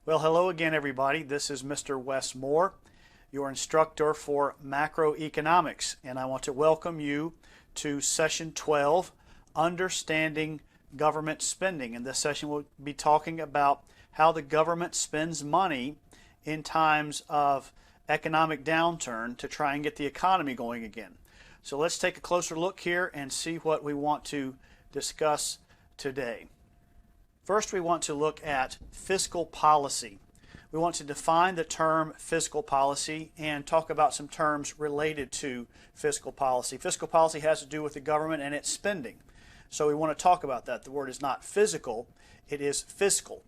Well, hello again, everybody. This is Mr. Wes Moore, your instructor for Macroeconomics, and I want to welcome you to Session 12, Understanding Government Spending. In this session, we'll be talking about how the government spends money in times of economic downturn to try and get the economy going again. So let's take a closer look here and see what we want to discuss today. First, we want to look at fiscal policy. We want to define the term fiscal policy and talk about some terms related to fiscal policy. Fiscal policy has to do with the government and its spending. So we want to talk about that. The word is not physical, it is fiscal.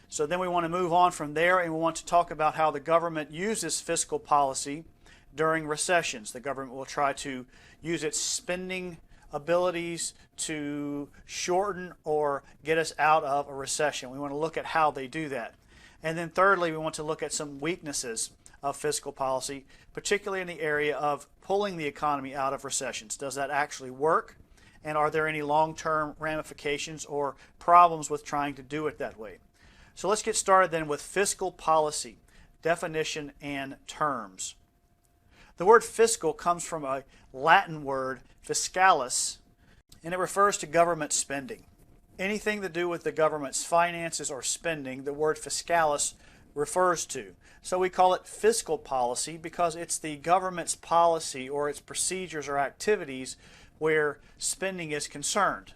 So then we want to move on from there and we want to talk about how the government uses fiscal policy during recessions. The government will try to use its spending abilities to shorten or get us out of a recession. We want to look at how they do that. And then thirdly, we want to look at some weaknesses of fiscal policy, particularly in the area of pulling the economy out of recessions. Does that actually work? And are there any long-term ramifications or problems with trying to do it that way? So let's get started then with fiscal policy, definition and terms. The word fiscal comes from a Latin word, fiscalis, and it refers to government spending. Anything to do with the government's finances or spending, the word fiscalis refers to. So we call it fiscal policy because it's the government's policy or its procedures or activities where spending is concerned.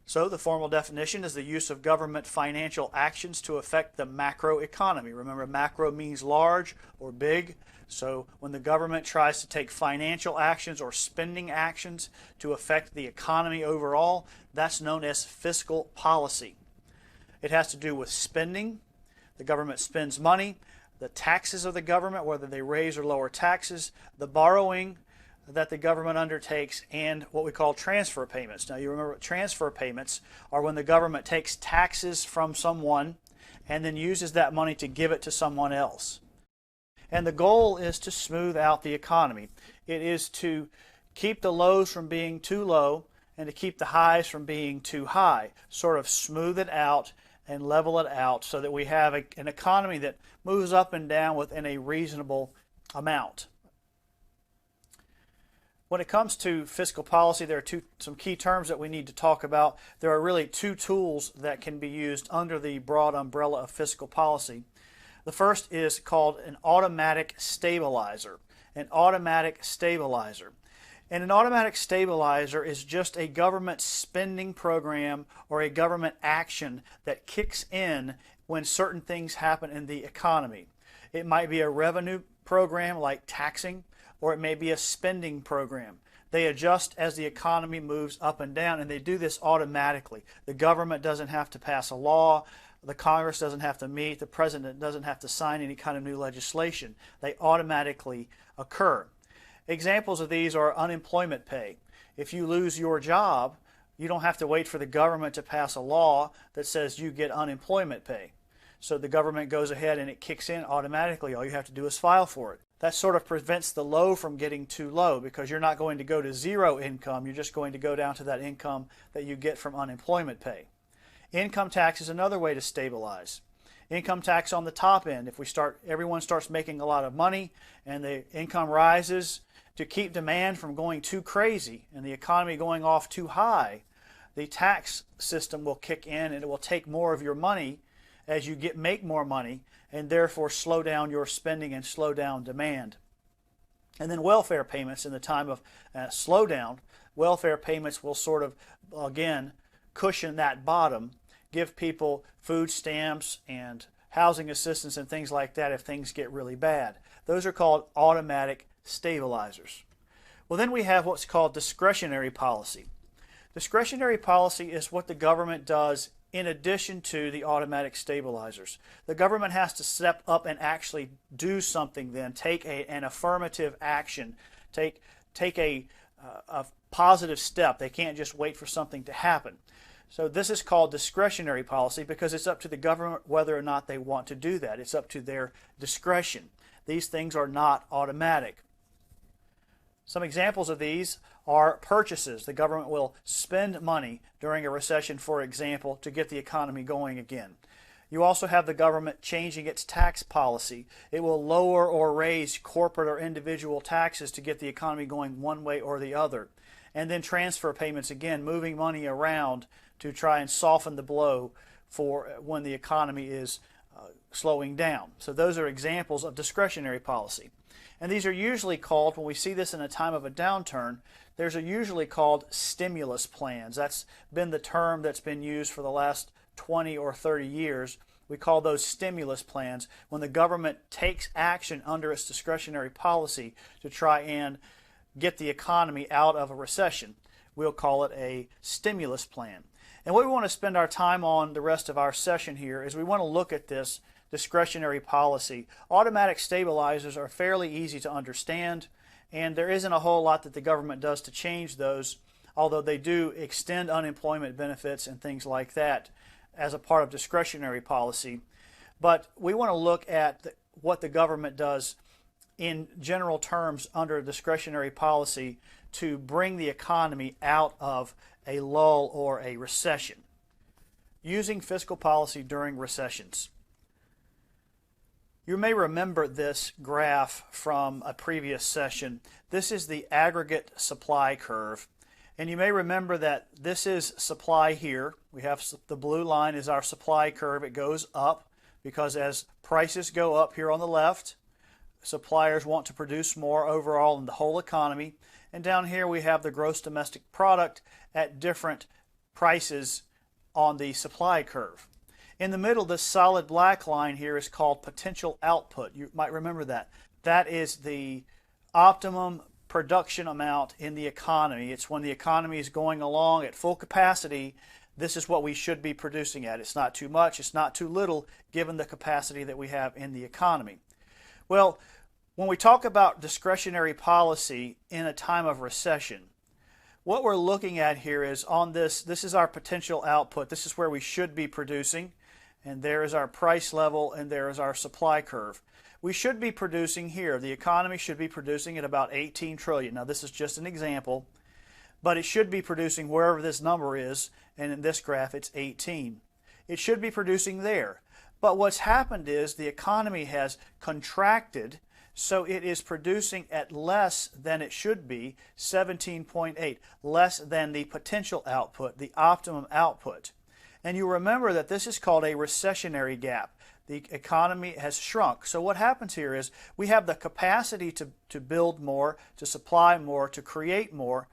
So the formal definition is the use of government financial actions to affect the macroeconomy. Remember, macro means large or big. So when the government tries to take financial actions or spending actions to affect the economy overall, that's known as fiscal policy. It has to do with spending. The government spends money. The taxes of the government, whether they raise or lower taxes. The borrowing that the government undertakes, and what we call transfer payments. Now you remember transfer payments are when the government takes taxes from someone and then uses that money to give it to someone else. And the goal is to smooth out the economy. It is to keep the lows from being too low and to keep the highs from being too high. Sort of smooth it out and level it out so that we have an economy that moves up and down within a reasonable amount. When it comes to fiscal policy, there are some key terms that we need to talk about. There are really two tools that can be used under the broad umbrella of fiscal policy. The first is called an automatic stabilizer. An automatic stabilizer. And an automatic stabilizer is just a government spending program or a government action that kicks in when certain things happen in the economy. It might be a revenue program like taxing, or it may be a spending program. They adjust as the economy moves up and down, and they do this automatically. The government doesn't have to pass a law. The Congress doesn't have to meet. The President doesn't have to sign any kind of new legislation. They automatically occur. Examples of these are unemployment pay. If you lose your job, you don't have to wait for the government to pass a law that says you get unemployment pay. So the government goes ahead and it kicks in automatically. All you have to do is file for it. That sort of prevents the low from getting too low because you're not going to go to zero income. You're just going to go down to that income that you get from unemployment pay. Income tax is another way to stabilize. Income tax on the top end. If everyone starts making a lot of money and the income rises, to keep demand from going too crazy and the economy going off too high, the tax system will kick in and it will take more of your money as you make more money, and therefore slow down your spending and slow down demand. And then welfare payments in the time of slowdown. Welfare payments will sort of, again, cushion that bottom, give people food stamps and housing assistance and things like that if things get really bad. Those are called automatic stabilizers. Well, then we have what's called discretionary policy. Discretionary policy is what the government does in addition to the automatic stabilizers. The government has to step up and actually do something then, take an affirmative action, take a positive step. They can't just wait for something to happen. So this is called discretionary policy because it's up to the government whether or not they want to do that. It's up to their discretion. These things are not automatic. Some examples of these are purchases. The government will spend money during a recession, for example, to get the economy going again. You also have the government changing its tax policy. It will lower or raise corporate or individual taxes to get the economy going one way or the other. And then transfer payments again, moving money around to try and soften the blow for when the economy is slowing down. So those are examples of discretionary policy. And these are usually called, when we see this in a time of a downturn, there's usually called stimulus plans. That's been the term that's been used for the last 20 or 30 years. We call those stimulus plans when the government takes action under its discretionary policy to try and get the economy out of a recession. We'll call it a stimulus plan. And what we want to spend our time on the rest of our session here is we want to look at this discretionary policy. Automatic stabilizers are fairly easy to understand, and there isn't a whole lot that the government does to change those, although they do extend unemployment benefits and things like that as a part of discretionary policy. But we want to look at what the government does in general terms under discretionary policy to bring the economy out of a lull or a recession, using fiscal policy during recessions. You may remember this graph from a previous session. This is the aggregate supply curve. And you may remember that this is supply here. We have the blue line is our supply curve. It goes up because as prices go up here on the left, suppliers want to produce more overall in the whole economy. And down here we have the gross domestic product at different prices on the supply curve. In the middle, this solid black line here is called potential output. You might remember that. That is the optimum production amount in the economy. It's when the economy is going along at full capacity. This is what we should be producing at. It's not too much, it's not too little, given the capacity that we have in the economy. Well, when we talk about discretionary policy in a time of recession, what we're looking at here is on this is our potential output. This is where we should be producing. And there is our price level, and there is our supply curve. We should be producing here. The economy should be producing at about 18 trillion. Now this is just an example, but it should be producing wherever this number is, and in this graph it's 18. It should be producing there. But what's happened is the economy has contracted, so it is producing at less than it should be, 17.8, less than the potential output, the optimum output. And you remember that this is called a recessionary gap. The economy has shrunk. So what happens here is we have the capacity to build more, to supply more, to create more,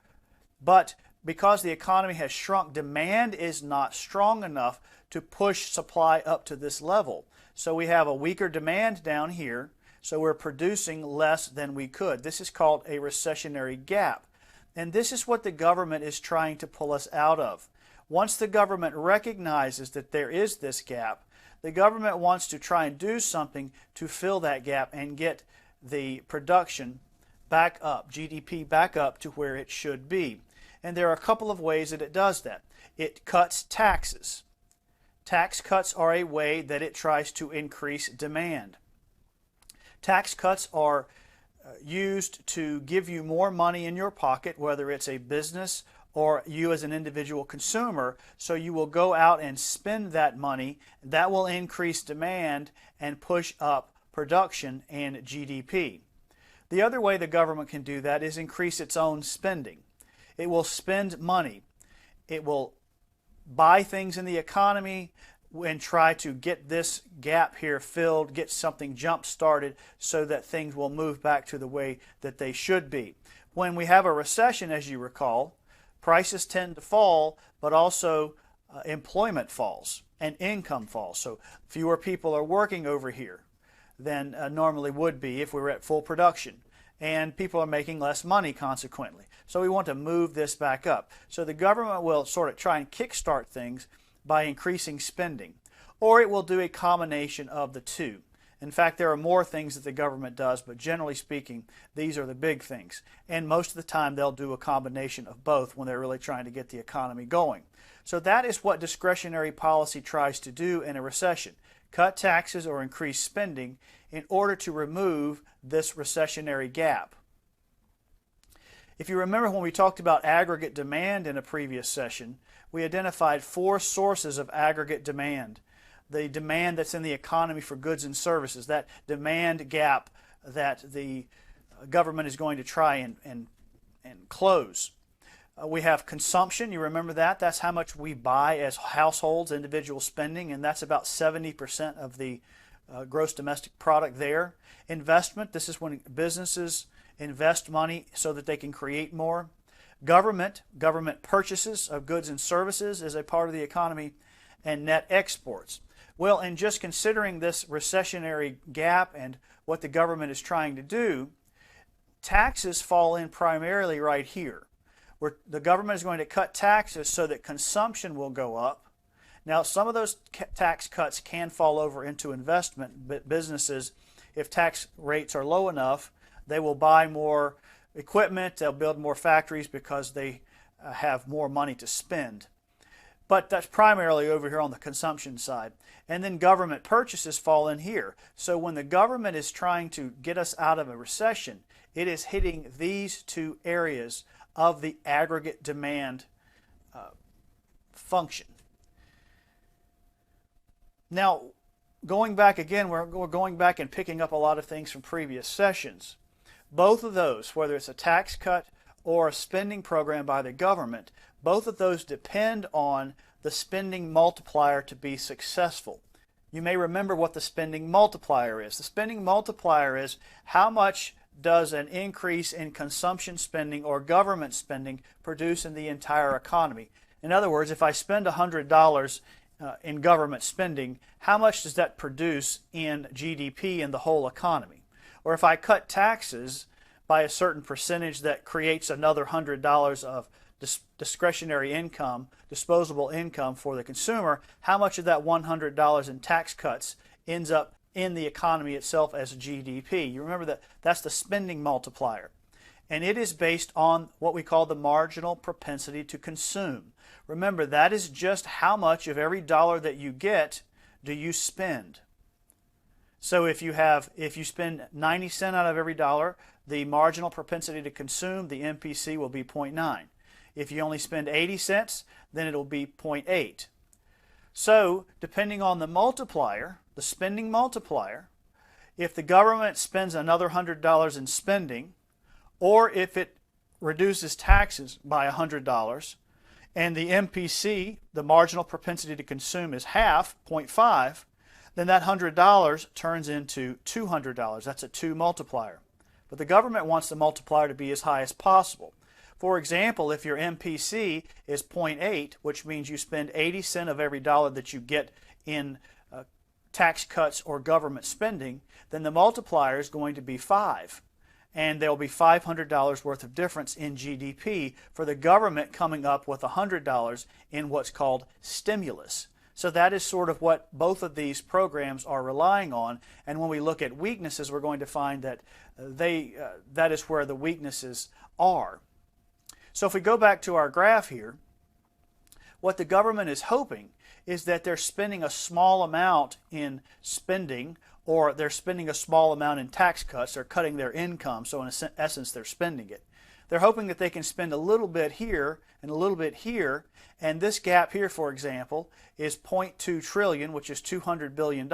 but because the economy has shrunk, demand is not strong enough to push supply up to this level. So we have a weaker demand down here, so we're producing less than we could. This is called a recessionary gap. And this is what the government is trying to pull us out of. Once the government recognizes that there is this gap, the government wants to try and do something to fill that gap and get the production back up, GDP back up to where it should be. And there are a couple of ways that it does that. It cuts taxes. Tax cuts are a way that it tries to increase demand. Tax cuts are used to give you more money in your pocket, whether it's a business or you as an individual consumer, so you will go out and spend that money. That will increase demand and push up production and GDP. The other way the government can do that is increase its own spending. It will spend money. It will buy things in the economy and try to get this gap here filled, get something jump started so that things will move back to the way that they should be. When we have a recession, as you recall, prices tend to fall, but also employment falls and income falls. So fewer people are working over here than normally would be if we were at full production. And people are making less money consequently. So we want to move this back up. So the government will sort of try and kickstart things by increasing spending. Or it will do a combination of the two. In fact, there are more things that the government does, but generally speaking, these are the big things. And most of the time, they'll do a combination of both when they're really trying to get the economy going. So that is what discretionary policy tries to do in a recession. Cut taxes or increase spending in order to remove this recessionary gap. If you remember when we talked about aggregate demand in a previous session, we identified 4 sources of aggregate demand. the demand that's in the economy for goods and services, that demand gap that the government is going to try and close. We have consumption. You remember that? That's how much we buy as households, individual spending, and that's about 70% of the gross domestic product there. Investment. This is when businesses invest money so that they can create more. Government purchases of goods and services is a part of the economy, and net exports. Well, in just considering this recessionary gap and what the government is trying to do, taxes fall in primarily right here, where the government is going to cut taxes so that consumption will go up. Now, some of those tax cuts can fall over into investment, but businesses, if tax rates are low enough, they will buy more equipment, they'll build more factories because they have more money to spend. But that's primarily over here on the consumption side. And then government purchases fall in here. So when the government is trying to get us out of a recession, it is hitting these two areas of the aggregate demand function. Now, going back again, we're going back and picking up a lot of things from previous sessions. Both of those, whether it's a tax cut or a spending program by the government, both of those depend on the spending multiplier to be successful. You may remember what the spending multiplier is. The spending multiplier is how much does an increase in consumption spending or government spending produce in the entire economy. In other words, if I spend $100 in government spending, how much does that produce in GDP in the whole economy? Or if I cut taxes by a certain percentage that creates another $100 of discretionary income, disposable income for the consumer, how much of that $100 in tax cuts ends up in the economy itself as GDP? You remember that that's the spending multiplier. And it is based on what we call the marginal propensity to consume. Remember, that is just how much of every dollar that you get do you spend. So if you spend 90 cents out of every dollar, the marginal propensity to consume, the MPC, will be 0.9. If you only spend 80 cents, then it'll be 0.8. So depending on the multiplier, the spending multiplier, if the government spends another $100 in spending, or if it reduces taxes by $100, and the MPC, the marginal propensity to consume, is half, 0.5, then that $100 turns into $200. That's a 2 multiplier. But the government wants the multiplier to be as high as possible. For example, if your MPC is 0.8, which means you spend 80 cents of every dollar that you get in tax cuts or government spending, then the multiplier is going to be 5. And there will be $500 worth of difference in GDP for the government coming up with $100 in what's called stimulus. So that is sort of what both of these programs are relying on. And when we look at weaknesses, we're going to find that that is where the weaknesses are. So if we go back to our graph here, what the government is hoping is that they're spending a small amount in spending, or they're spending a small amount in tax cuts. They're cutting their income, so in essence they're spending it. They're hoping that they can spend a little bit here and a little bit here, and this gap here, for example, is 0.2 trillion, which is $200 billion.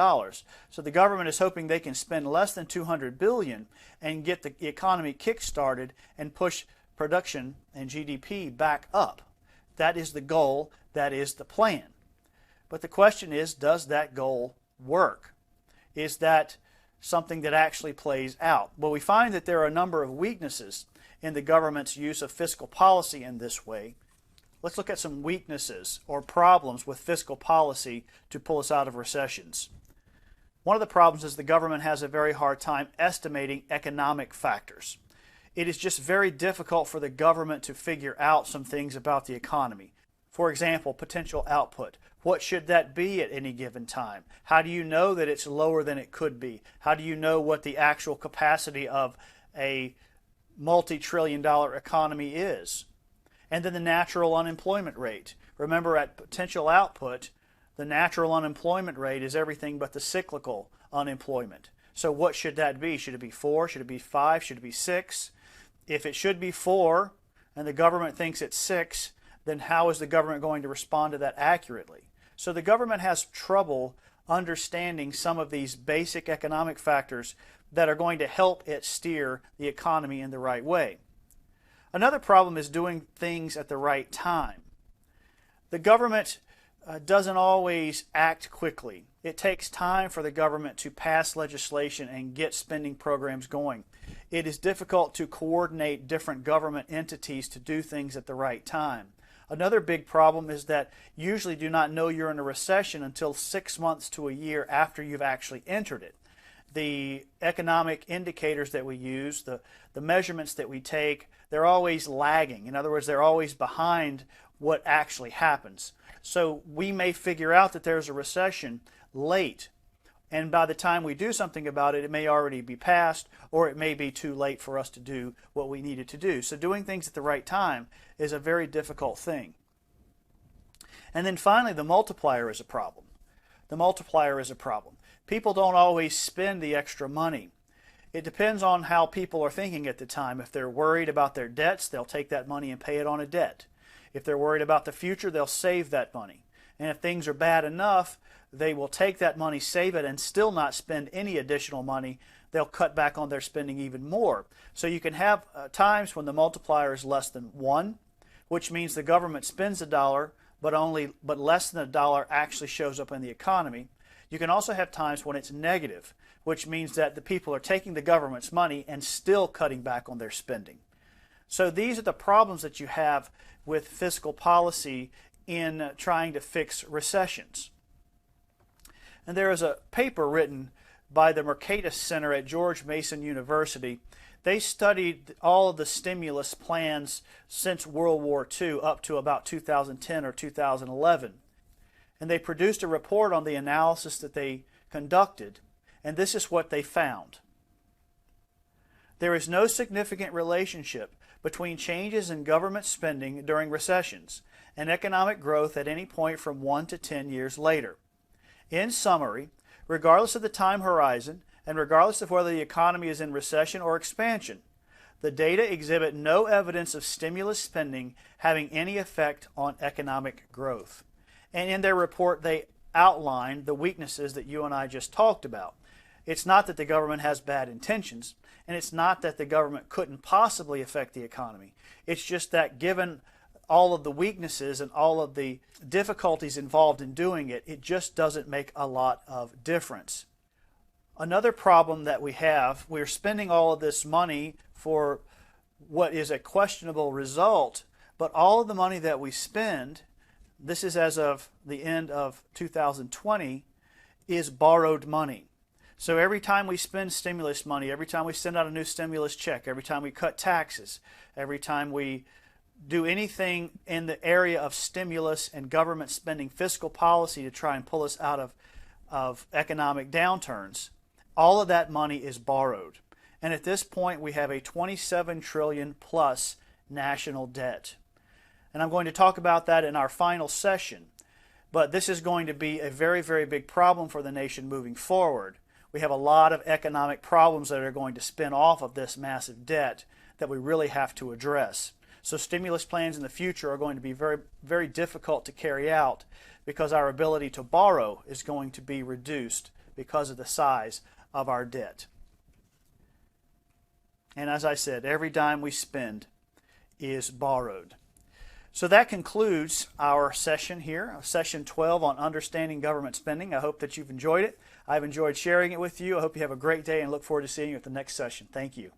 So the government is hoping they can spend less than $200 billion and get the economy kick-started and push production and GDP back up. That is the goal, that is the plan. But the question is, does that goal work? Is that something that actually plays out? Well, we find that there are a number of weaknesses in the government's use of fiscal policy in this way. Let's look at some weaknesses or problems with fiscal policy to pull us out of recessions. One of the problems is the government has a very hard time estimating economic factors. It is just very difficult for the government to figure out some things about the economy. For example, potential output. What should that be at any given time? How do you know that it's lower than it could be? How do you know what the actual capacity of a multi-trillion-dollar economy is? And then the natural unemployment rate. Remember, at potential output, the natural unemployment rate is everything but the cyclical unemployment. So what should that be? Should it be 4? Should it be 5? Should it be 6? If it should be 4 and the government thinks it's 6, then how is the government going to respond to that accurately? So the government has trouble understanding some of these basic economic factors that are going to help it steer the economy in the right way. Another problem is doing things at the right time. The government doesn't always act quickly. It takes time for the government to pass legislation and get spending programs going. It is difficult to coordinate different government entities to do things at the right time. Another big problem is that you usually do not know you're in a recession until 6 months to a year after you've actually entered it. The economic indicators that we use, the measurements that we take, they're always lagging. In other words, they're always behind what actually happens. So we may figure out that there's a recession late, and by the time we do something about it, it may already be past, or it may be too late for us to do what we needed to do. So doing things at the right time is a very difficult thing. And then finally, the multiplier is a problem. The multiplier is a problem. People don't always spend the extra money. It depends on how people are thinking at the time. If they're worried about their debts, they'll take that money and pay it on a debt. If they're worried about the future, they'll save that money. And if things are bad enough, they will take that money, save it, and still not spend any additional money. They'll cut back on their spending even more. So you can have times when the multiplier is less than 1, which means the government spends $1, but less than $1 actually shows up in the economy. You can also have times when it's negative, which means that the people are taking the government's money and still cutting back on their spending. So these are the problems that you have with fiscal policy in trying to fix recessions. And there is a paper written by the Mercatus Center at George Mason University. They studied all of the stimulus plans since World War II up to about 2010 or 2011. And they produced a report on the analysis that they conducted, and this is what they found. There is no significant relationship between changes in government spending during recessions and economic growth at any point from 1 to 10 years later. In summary, regardless of the time horizon and regardless of whether the economy is in recession or expansion, the data exhibit no evidence of stimulus spending having any effect on economic growth. And in their report, they outlined the weaknesses that you and I just talked about. It's not that the government has bad intentions, and it's not that the government couldn't possibly affect the economy. It's just that given all of the weaknesses and all of the difficulties involved in doing it, it just doesn't make a lot of difference. Another problem that we have, we're spending all of this money for what is a questionable result, but all of the money that we spend, this is as of the end of 2020, is borrowed money. So every time we spend stimulus money, every time we send out a new stimulus check, every time we cut taxes, every time we do anything in the area of stimulus and government spending, fiscal policy to try and pull us out of economic downturns, all of that money is borrowed. And at this point, we have a 27 trillion plus national debt. And I'm going to talk about that in our final session. But this is going to be a very, very big problem for the nation moving forward. We have a lot of economic problems that are going to spin off of this massive debt that we really have to address. So stimulus plans in the future are going to be very, very difficult to carry out because our ability to borrow is going to be reduced because of the size of our debt. And as I said, every dime we spend is borrowed. So that concludes our session here, session 12 on understanding government spending. I hope that you've enjoyed it. I've enjoyed sharing it with you. I hope you have a great day and look forward to seeing you at the next session. Thank you.